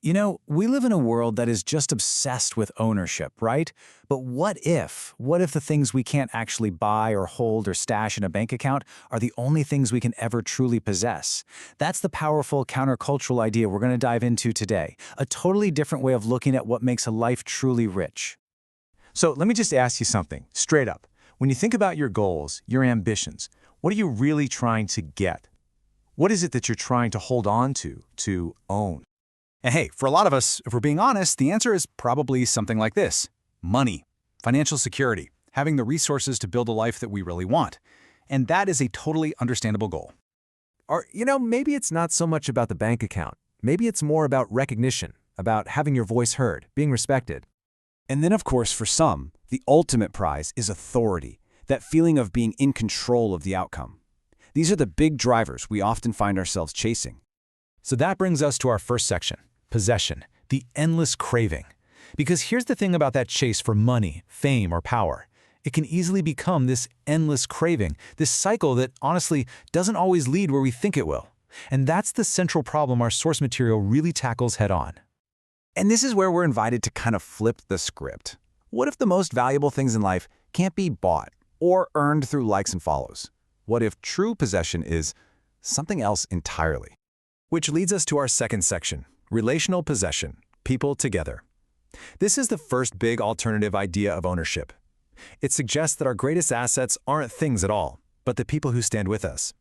You know, we live in a world that is just obsessed with ownership, right? But what if? What if the things we can't actually buy or hold or stash in a bank account are the only things we can ever truly possess? That's the powerful countercultural idea we're going to dive into today, a totally different way of looking at what makes a life truly rich. So let me just ask you something, straight up. When you think about your goals, your ambitions, what are you really trying to get? What is it that you're trying to hold on to own? And hey, for a lot of us, if we're being honest, the answer is probably something like this. Money, financial security, having the resources to build a life that we really want. And that is a totally understandable goal. Or, maybe it's not so much about the bank account. Maybe it's more about recognition, about having your voice heard, being respected. And then, of course, for some, the ultimate prize is authority, that feeling of being in control of the outcome. These are the big drivers we often find ourselves chasing. So that brings us to our first section, possession, the endless craving. Because here's the thing about that chase for money, fame, or power. It can easily become this endless craving, this cycle that honestly doesn't always lead where we think it will. And that's the central problem our source material really tackles head on. And this is where we're invited to kind of flip the script. What if the most valuable things in life can't be bought or earned through likes and follows? What if true possession is something else entirely? Which leads us to our second section, relational possession, people together. This is the first big alternative idea of ownership. It suggests that our greatest assets aren't things at all, but the people who stand with us.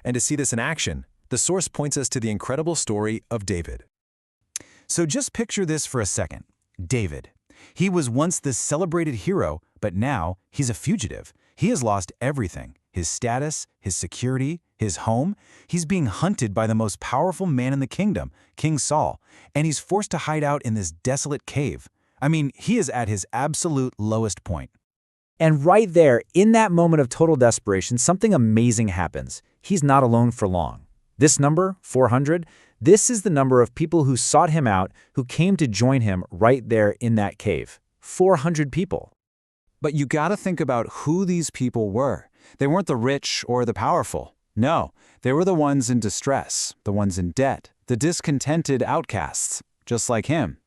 And to see this in action, the source points us to the incredible story of David. So just picture this for a second. David. He was once this celebrated hero, but now he's a fugitive. He has lost everything. His status, his security, his home. He's being hunted by the most powerful man in the kingdom, King Saul, and he's forced to hide out in this desolate cave. I mean, he is at his absolute lowest point. And right there, in that moment of total desperation, something amazing happens. He's not alone for long. This number, 400, this is the number of people who sought him out, who came to join him right there in that cave. 400 people. But you gotta think about who these people were. They weren't the rich or the powerful. No, they were the ones in distress, the ones in debt, the discontented outcasts, just like him.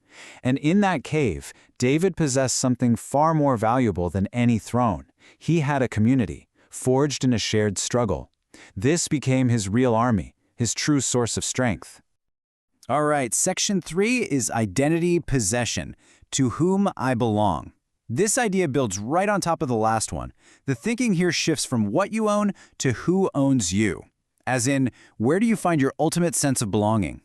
And in that cave, David possessed something far more valuable than any throne. He had a community, forged in a shared struggle. This became his real army, his true source of strength. All right, section 3 is identity possession, to whom I belong. This idea builds right on top of the last one. The thinking here shifts from what you own to who owns you. As in, where do you find your ultimate sense of belonging?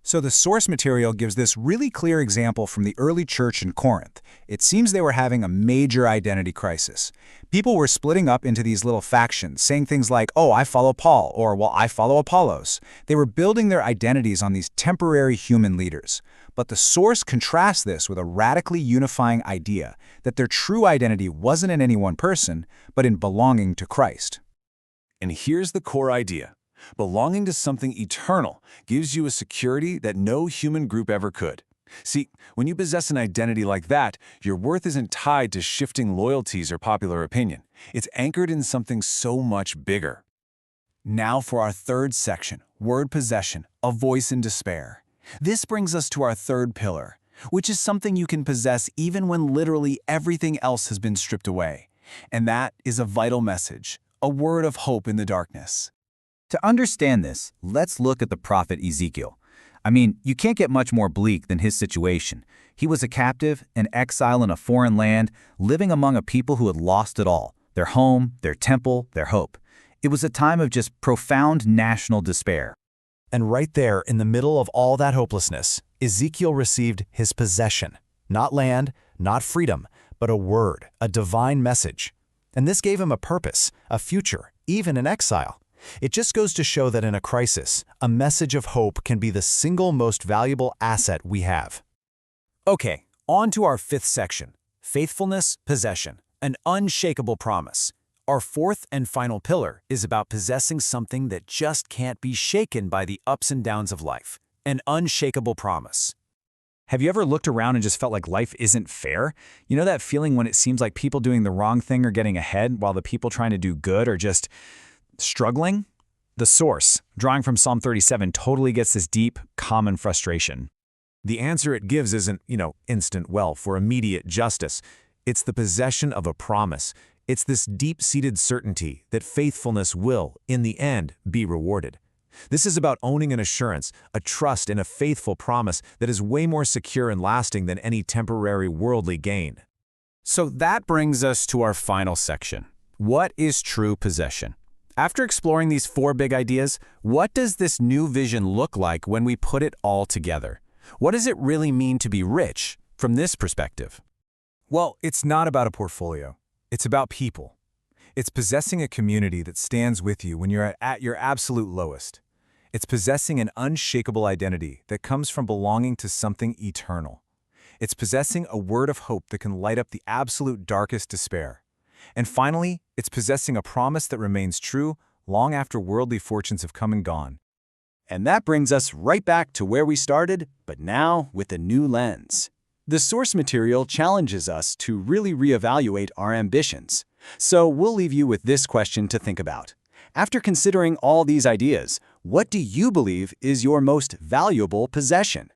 So the source material gives this really clear example from the early church in Corinth. It seems they were having a major identity crisis. People were splitting up into these little factions, saying things like, oh, I follow Paul, or, well, I follow Apollos. They were building their identities on these temporary human leaders. But the source contrasts this with a radically unifying idea that their true identity wasn't in any one person, but in belonging to Christ. And here's the core idea. Belonging to something eternal gives you a security that no human group ever could. See, when you possess an identity like that, your worth isn't tied to shifting loyalties or popular opinion. It's anchored in something so much bigger. Now for our third section, word possession, a voice in despair. This brings us to our third pillar, which is something you can possess even when literally everything else has been stripped away. And that is a vital message, a word of hope in the darkness. To understand this, let's look at the prophet Ezekiel. I mean, you can't get much more bleak than his situation. He was a captive, an exile in a foreign land, living among a people who had lost it all, their home, their temple, their hope. It was a time of just profound national despair. And right there, in the middle of all that hopelessness, Ezekiel received his possession. Not land, not freedom, but a word, a divine message. And this gave him a purpose, a future, even in exile. It just goes to show that in a crisis, a message of hope can be the single most valuable asset we have. Okay, on to our fifth section, faithfulness, possession, an unshakable promise. Our fourth and final pillar is about possessing something that just can't be shaken by the ups and downs of life, an unshakable promise. Have you ever looked around and just felt like life isn't fair? You know that feeling when it seems like people doing the wrong thing are getting ahead while the people trying to do good are just struggling? The source, drawing from Psalm 37, totally gets this deep, common frustration. The answer it gives isn't, instant wealth or immediate justice. It's the possession of a promise. It's this deep-seated certainty that faithfulness will, in the end, be rewarded. This is about owning an assurance, a trust in a faithful promise that is way more secure and lasting than any temporary worldly gain. So that brings us to our final section. What is true possession? After exploring these 4 big ideas, what does this new vision look like when we put it all together? What does it really mean to be rich from this perspective? Well, it's not about a portfolio. It's about people. It's possessing a community that stands with you when you're at your absolute lowest. It's possessing an unshakable identity that comes from belonging to something eternal. It's possessing a word of hope that can light up the absolute darkest despair. And finally, it's possessing a promise that remains true long after worldly fortunes have come and gone. And that brings us right back to where we started, but now with a new lens. The source material challenges us to really reevaluate our ambitions. So we'll leave you with this question to think about. After considering all these ideas, what do you believe is your most valuable possession?